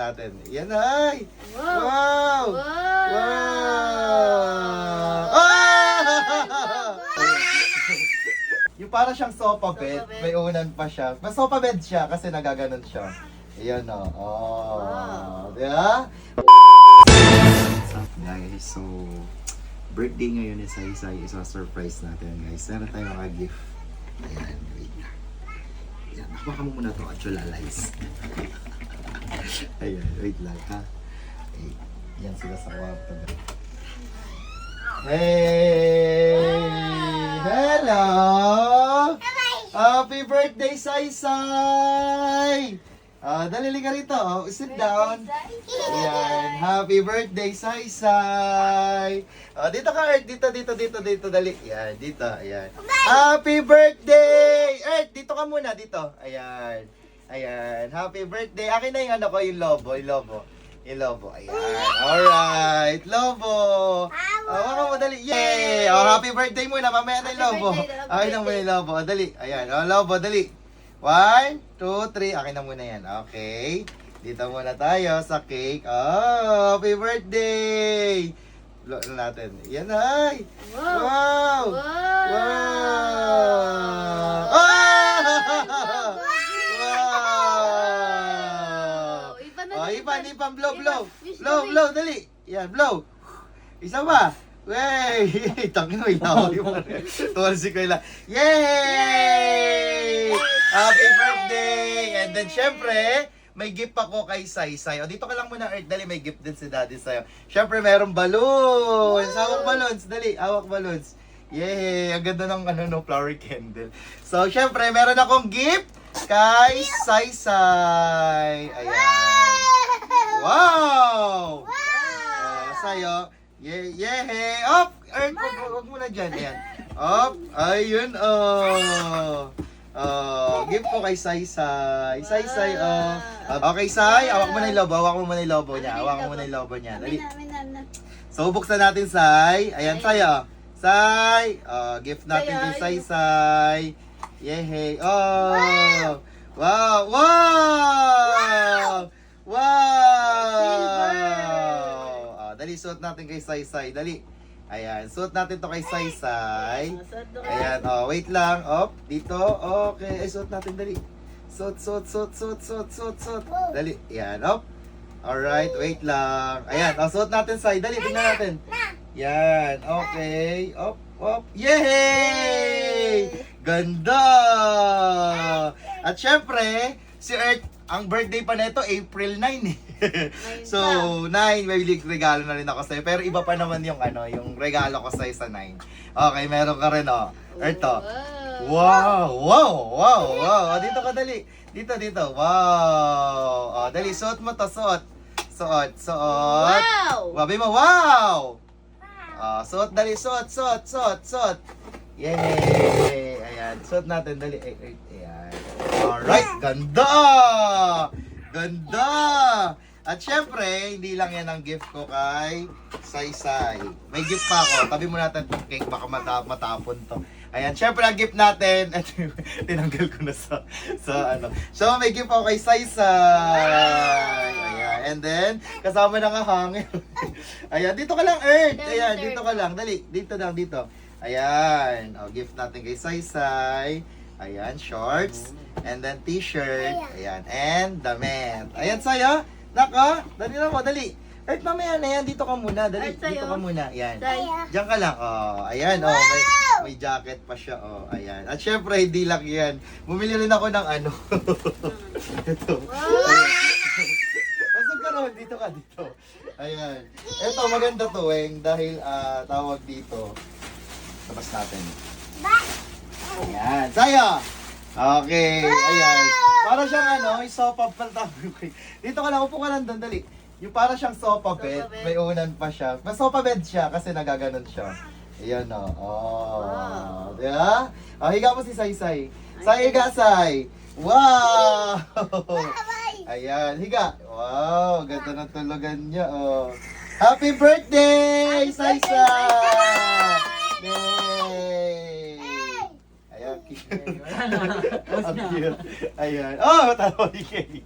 natin. Yan ay! Wow! Wow! Wow! Wow! Ah! Yung para siyang sofa bed, Sofa bed. may unan pa siya. Mas sofa bed siya kasi nagaganon siya. Ayan o. Oh. Wow. Diba? What's up guys? So, birthday ngayon ni Saysay. Isa-surprise natin guys. Meron tayong mga gift. Ayan, wait na. Ayan, nakuha mo muna ito at chulalize. Ayan, wait lang ha. Ay, yan sila sa kwarto. Hey! Hello! Happy birthday, Saysay! Dali ka rito. Oh. Sit down. Ayan. Happy birthday, Saysay! Dito ka, Earth. Dito. Dali. Ayan, dito. Ayan. Happy birthday! Earth, dito ka muna. Dito. Ayan. Ayan. Happy birthday. Akin na yung ano ko, yung lobo. Yung lobo. Ayan. Alright. Lobo. Waka mo, dali. Yay! Happy birthday muna. Mamaya na yung lobo. Akin na muna yung lobo. Dali. Ayan. Lobo, dali. 1, 2, 3. Akin na muna yan. Okay. Dito muna tayo sa cake. Oh, happy birthday! Blow na natin. Yan ay! Wow! Wow! Wow! Ah! Wow! Iba na Oh, din, ipan. Blow. Wish Blow, na blow. Dali. Yan, blow. Isa ba? Wey! Tangin mo, ilaw yung tuwal si Kayla. Yay! Happy birthday! And then, syempre, may gift ako kay Saysay. O, dito ka lang muna, Earth. Dali, may gift din si Daddy sa'yo. Syempre, merong balloons. Hawak balloons. Dali, hawak balloons. Yay! Ang ganda ng flower candle. So, syempre, meron akong gift kay Saysay. Ayan. Wow! Sa'yo. Yay! Up! Earth, wag mo na dyan. Ayan. Up! Ayun, gift ko kay Saysay. Saysay, okay, Say. Hawak mo na yung lobo. Niya. Dali. So, buksan natin, Say. Ayan, Say, Say. Gift natin kay Saysay. Yay! Oh! Wow! Dali, suot natin kay Saysay. Dali. Ayan, suot natin to kay Saysay. Ayan, wait lang. Op, dito. Okay, suot natin, dali. Suot. Dali, ayan, op. Alright, wait lang. Ayan, suot natin, Say. Dali, tingnan natin. Yan, okay. Op. Yay! Ganda! At syempre, si Earth, ang birthday pa nito, April 9 eh. So, 9, may regalo na rin ako sa'yo. Pero iba pa naman yung yung regalo ko sa'yo sa 9. Okay, meron ka rin, Earth, Wow! Dito ka, dali. Dito. Wow! Dali, suot mo to, suot. Wow! Wabi mo, wow! Suot, dali, suot. Yay! Ayan, suot natin, dali. Ayan. Alright, ganda! At syempre, hindi lang yan ang gift ko kay Saysay. May gift pa ako. Tabi mo natin itong cake, baka matapon to. Ayan, syempre ang gift natin, tinanggal ko na sa So, may gift ako kay Saysay. Ayan, and then, kasama na nga hangin. Ayan, dito ka lang, Earth. Ayan, dito ka lang. Dali, dito. Ayan, gift natin kay Saysay. Ayan, shorts. And then t-shirt. Ayan, and damit. Ayan sa'yo. Nako, dali. Earth, mamaya na yan. Dito ka muna. Dali, dito ka muna. Ayan. Diyan ka lang. Ayan, may jacket pa siya. Ayan. At syempre, hindi lang yan. Bumili rin ako ng Ito. Masag ka ron. Dito ka, dito. Ayan. Ito, maganda to, dahil tawag dito. Tapos natin. Ayan. Sa'yo! Okay. Ayan. Para siyang yung sofa bed. Dito ka lang, upo ka lang doon, dali. Yung para siyang sofa bed, may unan pa siya. Mas sofa bed siya kasi nagaganon siya. Ayan Wow. Diba? Higa mo si Saysay. Higa, Say. Wow! Ayan, higa. Wow, ganda ng tulugan niya, Happy birthday, Saysay! Yay! Ayan, cute. Ayan. Tawa ni Kay.